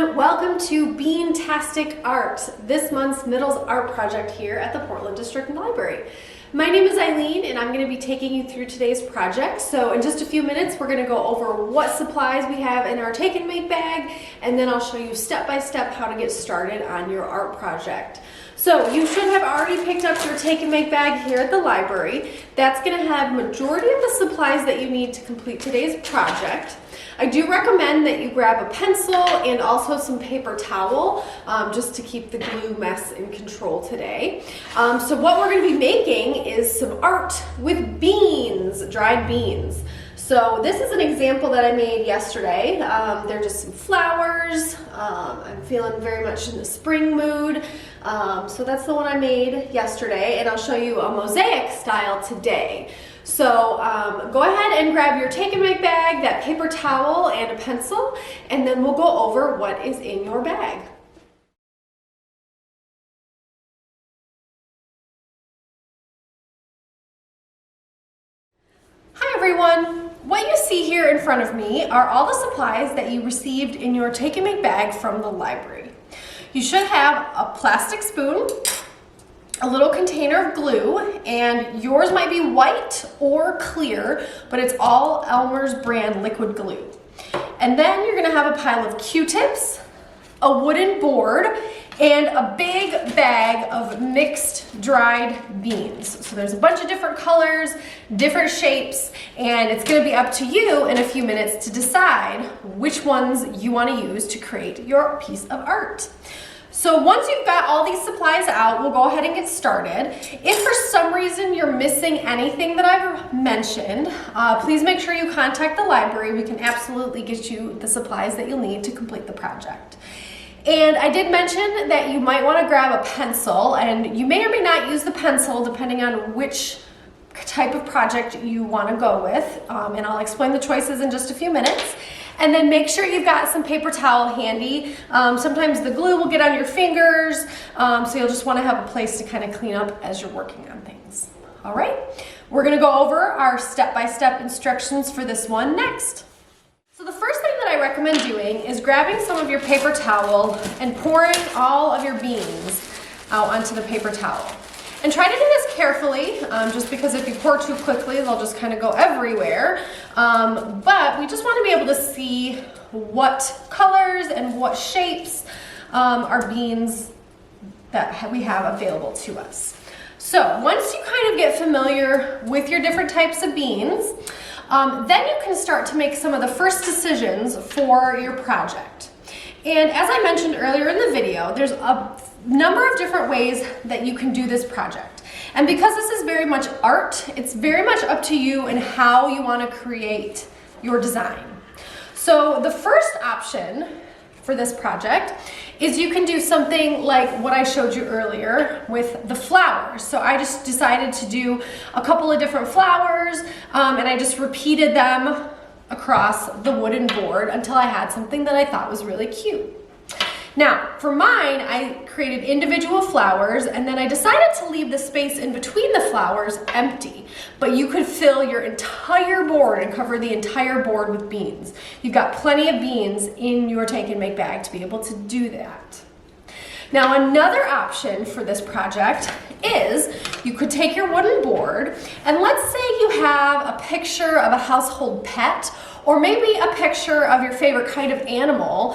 everyone, welcome to Beantastic Art, this month's middle's art project here at the Portland District Library. My name is Eileen and I'm going to be taking you through today's project. So in just a few minutes we're going to go over what supplies we have in our take-and-make bag, and then I'll show you step by step how to get started on your art project. So you should have already picked up your take-and-make bag here at the library. That's going to have majority of the supplies that you need to complete today's project. I do recommend that you grab a pencil and also some paper towel just to keep the glue mess in control today. So what we're going to be making is some art with beans, dried beans. So this is an example that I made yesterday. They're just some flowers. I'm feeling very much in the spring mood. So that's the one I made yesterday, and I'll show you a mosaic style today. So go ahead and grab your take-and-make bag, that paper towel, and a pencil, and then we'll go over what is in your bag. Hi everyone! What you see here in front of me are all the supplies that you received in your take-and-make bag from the library. You should have a plastic spoon, a little container of glue, and yours might be white or clear, but it's all Elmer's brand liquid glue. And then you're gonna have a pile of Q-tips, a wooden board, and a big bag of mixed dried beans. So there's a bunch of different colors, different shapes, and it's gonna be up to you in a few minutes to decide which ones you wanna use to create your piece of art. So once you've got all these supplies out, we'll go ahead and get started. If for some reason you're missing anything that I've mentioned, please make sure you contact the library. We can absolutely get you the supplies that you'll need to complete the project. And I did mention that you might want to grab a pencil, and you may or may not use the pencil depending on which type of project you want to go with, and I'll explain the choices in just a few minutes. And then make sure you've got some paper towel handy. Sometimes the glue will get on your fingers, so you'll just want to have a place to kind of clean up as you're working on things. All right, we're going to go over our step-by-step instructions for this one next. So the first thing that I recommend doing is grabbing some of your paper towel and pouring all of your beans out onto the paper towel. And try to do this carefully, just because if you pour too quickly, they'll just kind of go everywhere. But we just want to be able to see what colors and what shapes are beans that we have available to us. So once you kind of get familiar with your different types of beans, then you can start to make some of the first decisions for your project. And as I mentioned earlier in the video, there's a number of different ways that you can do this project. And because this is very much art, it's very much up to you and how you want to create your design. So the first option for this project is you can do something like what I showed you earlier with the flowers. So I just decided to do a couple of different flowers, and I just repeated them across the wooden board until I had something that I thought was really cute. Now, for mine, I created individual flowers, and then I decided to leave the space in between the flowers empty. But you could fill your entire board and cover the entire board with beans. You've got plenty of beans in your take-and-make bag to be able to do that. Now, another option for this project is you could take your wooden board, and let's say you have a picture of a household pet, or maybe a picture of your favorite kind of animal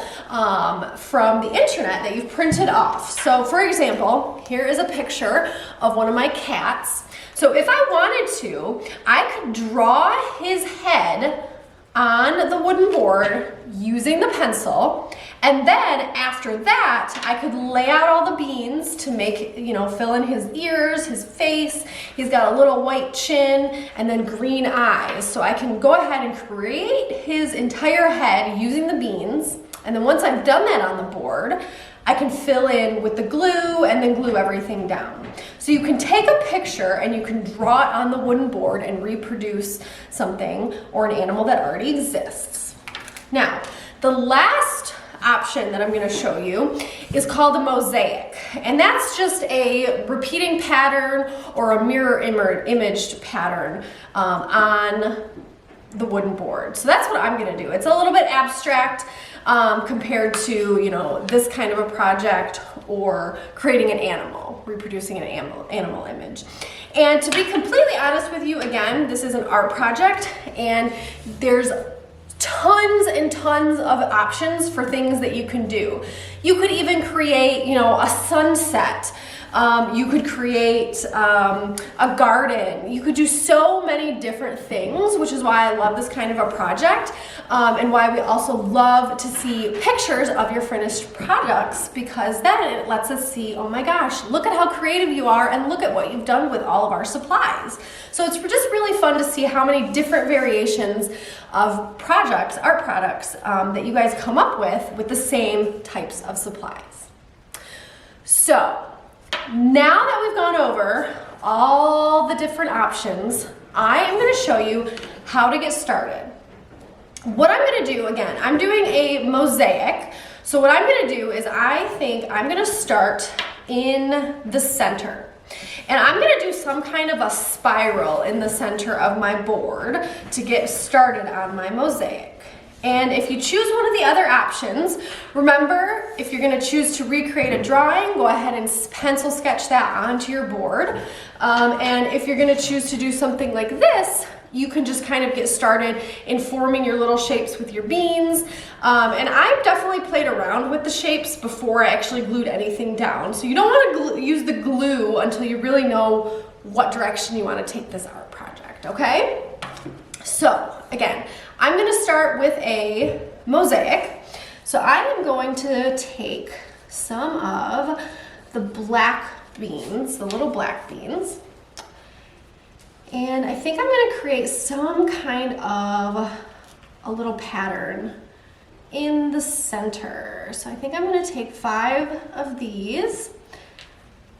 from the internet that you've printed off. So for example, here is a picture of one of my cats. So if I wanted to, I could draw his head on the wooden board using the pencil, and then after that I could lay out all the beans to make, fill in his ears, his face. He's got a little white chin and then green eyes. So I can go ahead and create his entire head using the beans, and then once I've done that on the board, I can fill in with the glue and then glue everything down. So you can take a picture and you can draw it on the wooden board and reproduce something or an animal that already exists. Now, the last option that I'm going to show you is called a mosaic, and that's just a repeating pattern or a mirror imaged pattern on the wooden board. So that's what I'm going to do. It's a little bit abstract. compared to, you know, this kind of a project or creating an animal, reproducing an animal image. And to be completely honest with you, again, this is an art project and there's tons and tons of options for things that you can do. You could even create, you know, a sunset. You could create a garden. You could do so many different things, which is why I love this kind of a project, and why we also love to see pictures of your finished products, because then it lets us see, oh my gosh, look at how creative you are and look at what you've done with all of our supplies. So it's just really fun to see how many different variations of projects, art products, that you guys come up with the same types of supplies. So now that we've gone over all the different options, I am going to show you how to get started. What I'm going to do, again, I'm doing a mosaic. So what I'm going to do is I think I'm going to start in the center. And I'm going to do some kind of a spiral in the center of my board to get started on my mosaic. And if you choose one of the other options, remember, if you're going to choose to recreate a drawing, go ahead and pencil sketch that onto your board. And if you're going to choose to do something like this, you can just kind of get started in forming your little shapes with your beans. And I've definitely played around with the shapes before I actually glued anything down. So you don't want to use the glue until you really know what direction you want to take this art project, okay? So again, I'm going to start with a mosaic. So I am going to take some of the black beans, the little black beans, and I think I'm going to create some kind of a little pattern in the center. So I think I'm going to take 5 of these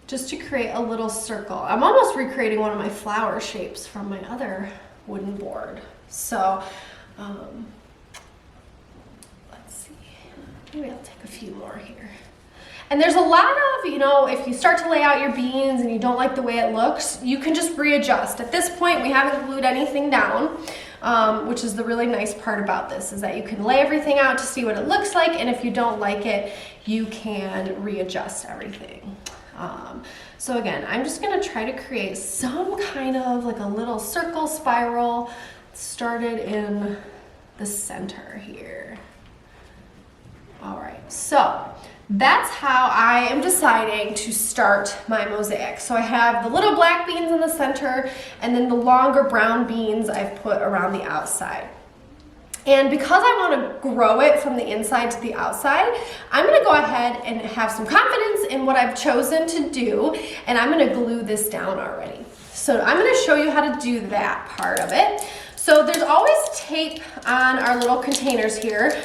just to create a little circle. I'm almost recreating one of my flower shapes from my other wooden board. So let's see, maybe I'll take a few more here. And there's a lot of, you know, if you start to lay out your beans and you don't like the way it looks, you can just readjust. At this point, we haven't glued anything down, which is the really nice part about this, is that you can lay everything out to see what it looks like, and if you don't like it, you can readjust everything. So again, I'm just gonna try to create some kind of like a little circle spiral started in the center here. All right, so that's how I am deciding to start my mosaic. So I have the little black beans in the center and then the longer brown beans I've put around the outside. And because I want to grow it from the inside to the outside, I'm going to go ahead and have some confidence in what I've chosen to do, and I'm going to glue this down already. So I'm going to show you how to do that part of it. So there's always tape on our little containers here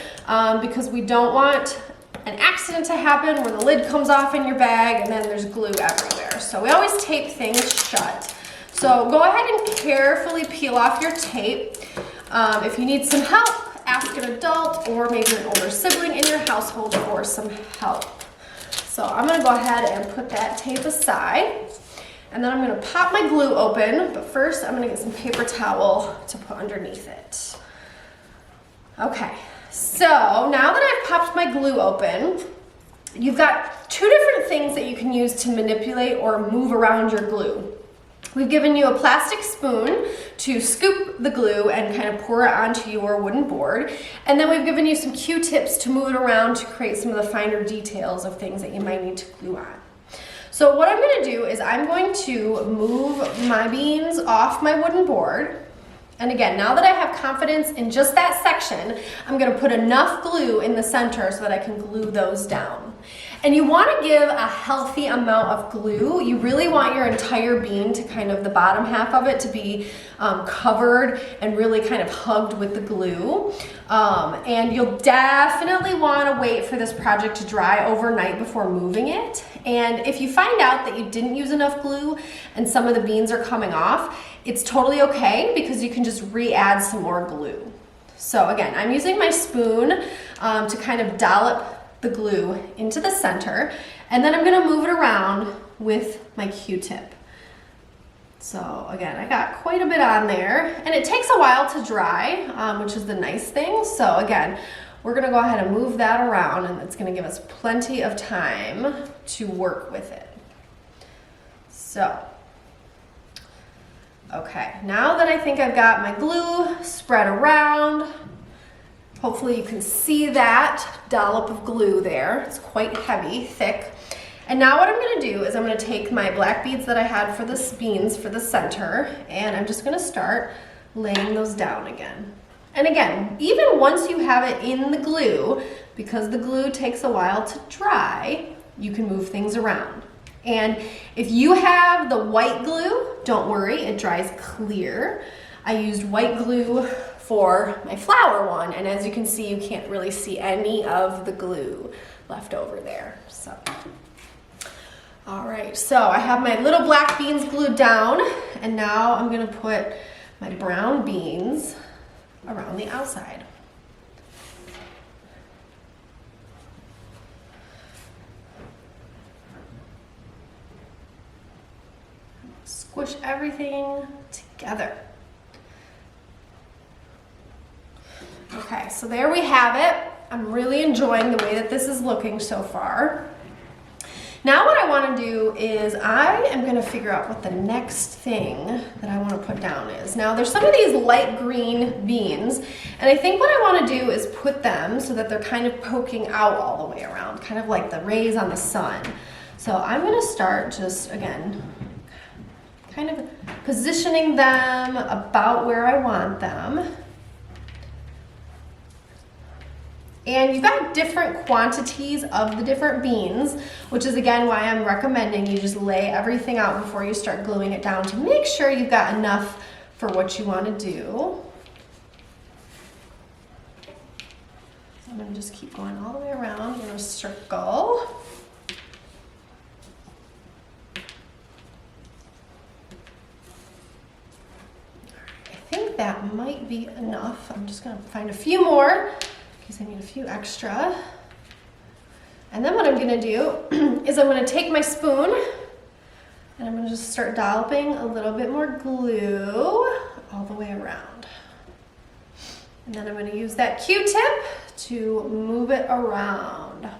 because we don't want an accident to happen where the lid comes off in your bag and then there's glue everywhere. So we always tape things shut. So go ahead and carefully peel off your tape. If you need some help, ask an adult or maybe an older sibling in your household for some help. So I'm going to go ahead and put that tape aside. And then I'm going to pop my glue open, but first I'm going to get some paper towel to put underneath it. Okay, so now that I've popped my glue open, you've got 2 different things that you can use to manipulate or move around your glue. We've given you a plastic spoon to scoop the glue and kind of pour it onto your wooden board. And then we've given you some Q-tips to move it around to create some of the finer details of things that you might need to glue on. So what I'm going to do is I'm going to move my beans off my wooden board. And again, now that I have confidence in just that section, I'm going to put enough glue in the center so that I can glue those down. And you want to give a healthy amount of glue. You really want your entire bean to kind of, the bottom half of it to be covered and really kind of hugged with the glue. And you'll definitely want to wait for this project to dry overnight before moving it. And if you find out that you didn't use enough glue and some of the beans are coming off, it's totally okay because you can just re-add some more glue. So again, I'm using my spoon to kind of dollop the glue into the center, and then I'm going to move it around with my Q-tip. So again, I got quite a bit on there, and it takes a while to dry, which is the nice thing. So again, we're gonna go ahead and move that around, and it's gonna give us plenty of time to work with it. So, okay, now that I think I've got my glue spread around, hopefully you can see that dollop of glue there. It's quite heavy, thick. And now what I'm gonna do is I'm gonna take my black beads that I had for the beans for the center, and I'm just gonna start laying those down again. And again, even once you have it in the glue, because the glue takes a while to dry, you can move things around. And if you have the white glue, don't worry, it dries clear. I used white glue for my flower one, and as you can see, you can't really see any of the glue left over there. So, all right, so I have my little black beans glued down, and now I'm gonna put my brown beans around the outside. Squish everything together. Okay, so there we have it. I'm really enjoying the way that this is looking so far. Now what I want to do is I am going to figure out what the next thing that I want to put down is. Now there's some of these light green beans, and I think what I want to do is put them so that they're kind of poking out all the way around, kind of like the rays on the sun. So I'm going to start just, again, kind of positioning them about where I want them. And you've got different quantities of the different beans, which is again why I'm recommending you just lay everything out before you start gluing it down to make sure you've got enough for what you want to do. So I'm going to just keep going all the way around in a circle. I think that might be enough. I'm just going to find a few more. I need a few extra. And then what I'm gonna do is I'm gonna take my spoon and I'm gonna just start dolloping a little bit more glue all the way around. And then I'm gonna use that Q-tip to move it around.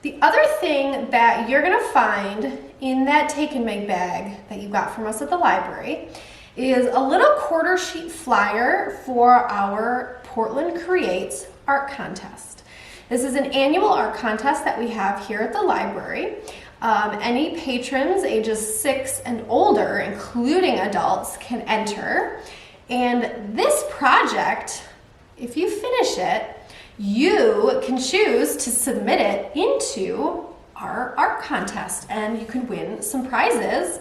The other thing that you're gonna find in that take-and-make bag that you got from us at the library is a little quarter sheet flyer for our Portland Creates art contest. This is an annual art contest that we have here at the library. Any patrons ages 6 and older, including adults, can enter. And this project, if you finish it, you can choose to submit it into our art contest, and you can win some prizes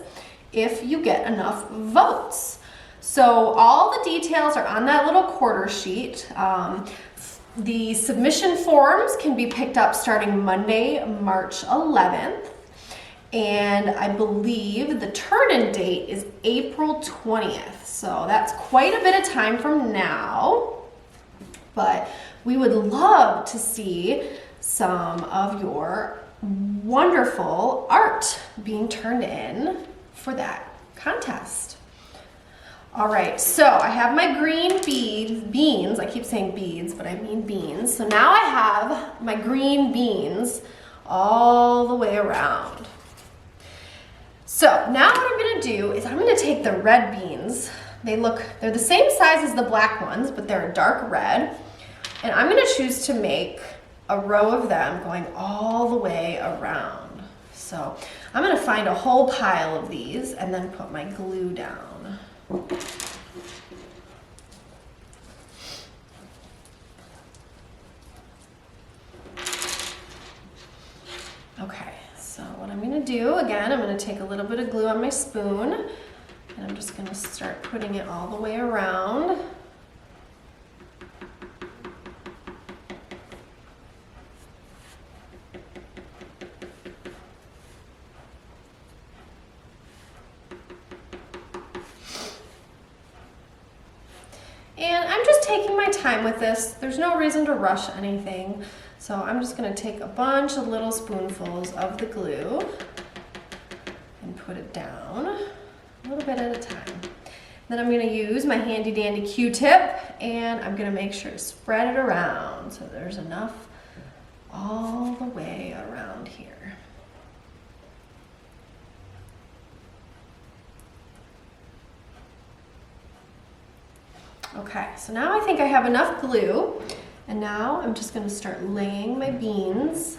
if you get enough votes. So all the details are on that little quarter sheet. The submission forms can be picked up starting Monday, March 11th. And I believe the turn-in date is April 20th. So that's quite a bit of time from now. But we would love to see some of your wonderful art being turned in for that contest. All right, so I have my green beans. I keep saying beads, but I mean beans. So now I have my green beans all the way around. So now what I'm gonna do is I'm gonna take the red beans. They're the same size as the black ones, but they're a dark red. And I'm gonna choose to make a row of them going all the way around. So I'm gonna find a whole pile of these and then put my glue down. Okay, so what I'm gonna do, again, I'm gonna take a little bit of glue on my spoon and I'm just gonna start putting it all the way around. And I'm just taking my time with this. There's no reason to rush anything. So I'm just gonna take a bunch of little spoonfuls of the glue and put it down. a little bit at a time. Then I'm gonna use my handy dandy Q-tip and I'm gonna make sure to spread it around so there's enough all the way around here. Okay, so now I think I have enough glue, and now I'm just going to start laying my beans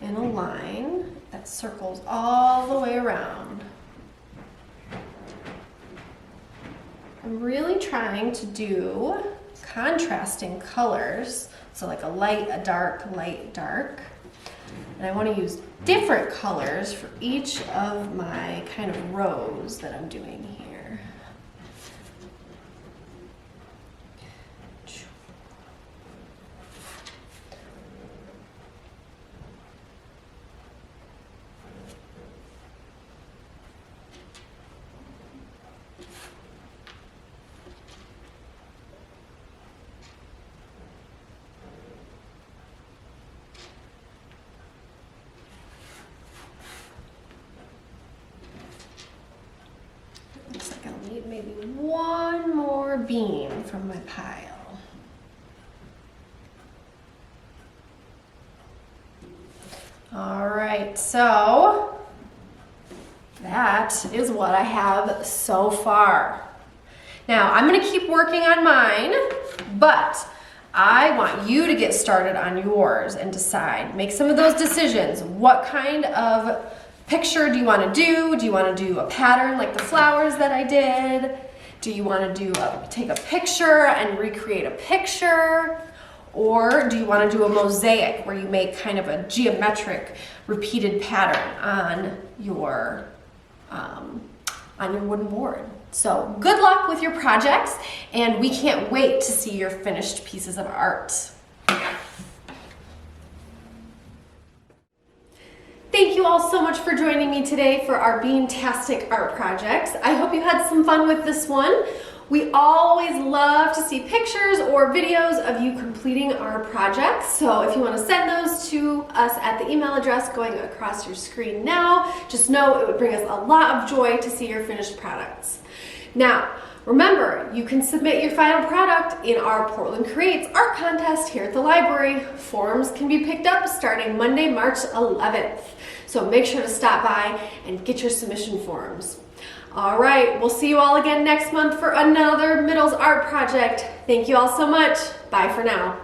in a line that circles all the way around. I'm really trying to do contrasting colors, so like a light, a dark, light, dark. And I want to use different colors for each of my kind of rows that I'm doing here. Looks like I'll need maybe one more bean from my pile. All right, so that is what I have so far. Now, I'm gonna keep working on mine, but I want you to get started on yours and decide. Make some of those decisions. What kind of picture do you want to do? Do you want to do a pattern like the flowers that I did? Do you want to take a picture and recreate a picture? Or do you want to do a mosaic where you make kind of a geometric repeated pattern on your wooden board? So good luck with your projects, and we can't wait to see your finished pieces of art. Thank you all so much for joining me today for our Beantastic art projects. I hope you had some fun with this one. We always love to see pictures or videos of you completing our projects. So if you want to send those to us at the email address going across your screen now, just know it would bring us a lot of joy to see your finished products. Now, remember, you can submit your final product in our Portland Creates art contest here at the library. Forms can be picked up starting Monday, March 11th. So make sure to stop by and get your submission forms. All right, we'll see you all again next month for another Middles art project. Thank you all so much. Bye for now.